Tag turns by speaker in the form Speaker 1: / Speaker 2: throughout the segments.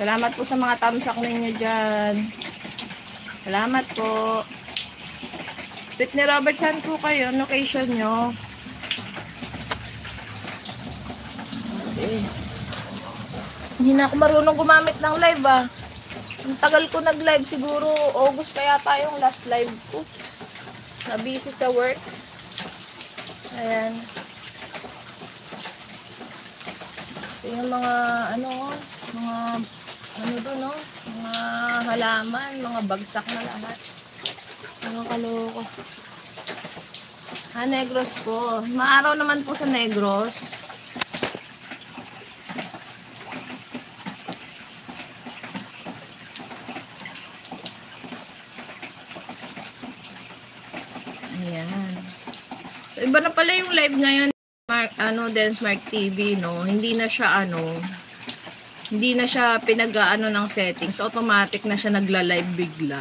Speaker 1: Salamat po sa mga thumbs up ninyo dyan. Salamat po. Street ni Robert, saan po kayo? Location nyo? Okay. Hindi na ako marunong gumamit ng live ah. Ang tagal ko nag-live, siguro August pa yata yung last live ko. Na busy sa work. Ayan. Ito yung mga doon, no? Mga halaman, mga bagsak na lahat. Ano kaloko. Negros po. Maaraw naman po sa Negros. Ayan. So, iba na pala yung live ngayon. Densmark TV, no? Hindi na siya pinag-aano ng settings. Automatic na siya nagla-live bigla.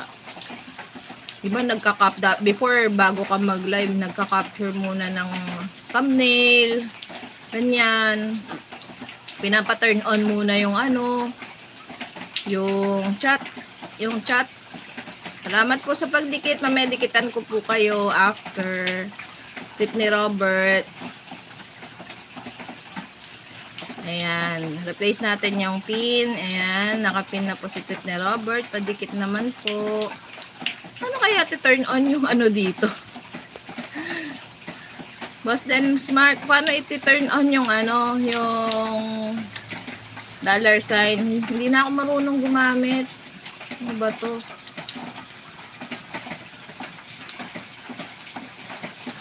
Speaker 1: Diba before, bago ka mag-live, nagka-capture muna ng thumbnail. Ganyan. Pinapa-turn on muna yung yung chat. Salamat po sa pagdikit. Mamedikitan ko po kayo after. Tip ni Robert. Ayan. Replace natin yung pin. Ayan. Nakapin na po si Tip ni Robert. Padikit naman po. Ano kaya turn on yung dito? Boss then smart. Paano iti-turn on yung yung dollar sign? Hindi na ako marunong gumamit. Ano ba to?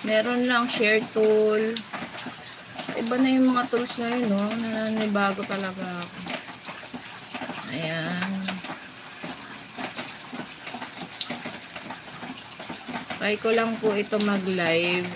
Speaker 1: Meron lang share tool. Iba na yung mga tools ngayon, no? Nananibago talaga ako. Ayan. Try ko lang po ito mag-live.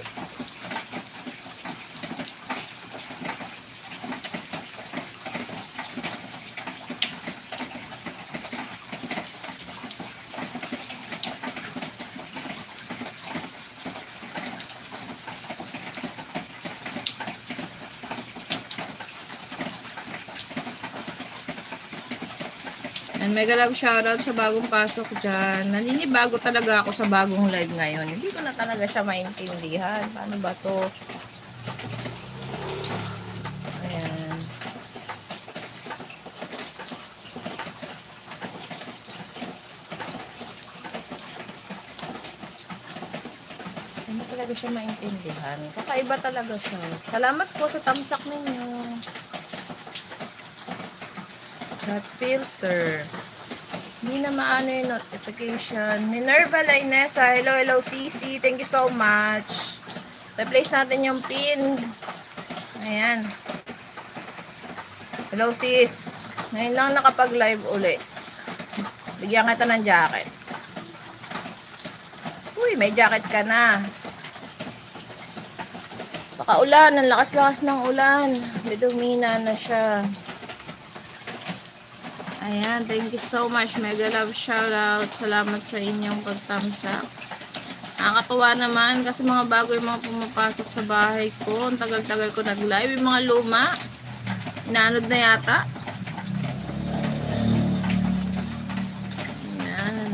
Speaker 1: And mega love shoutout sa bagong pasok dyan. Naninibago talaga ako sa bagong live ngayon. Hindi ko na talaga siya maintindihan. Paano ba to? Ayan. Hindi talaga siya maintindihan. Kakaiba talaga siya. Salamat po sa tamsak ninyo. That filter. Hindi na maano yung notification. Minerva Lainesa. Hello CC. Thank you so much. Replace natin yung pin. Ayan. Hello sis. Ngayon lang nakapag-live ulit. Bigyan kita ng jacket. Uy, may jacket ka na. Baka ulan. Ang lakas-lakas ng ulan. Dumina na siya. Ayan, thank you so much. Mega love shoutout. Salamat sa inyong pagtamsak. Nakakatuwa naman kasi mga bago yung mga pumapasok sa bahay ko. Ang tagal-tagal ko nag-live. Yung mga luma, inaanod na yata. Ayan.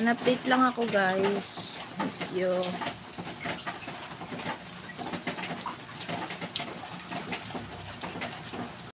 Speaker 1: Update lang ako guys. Miss you.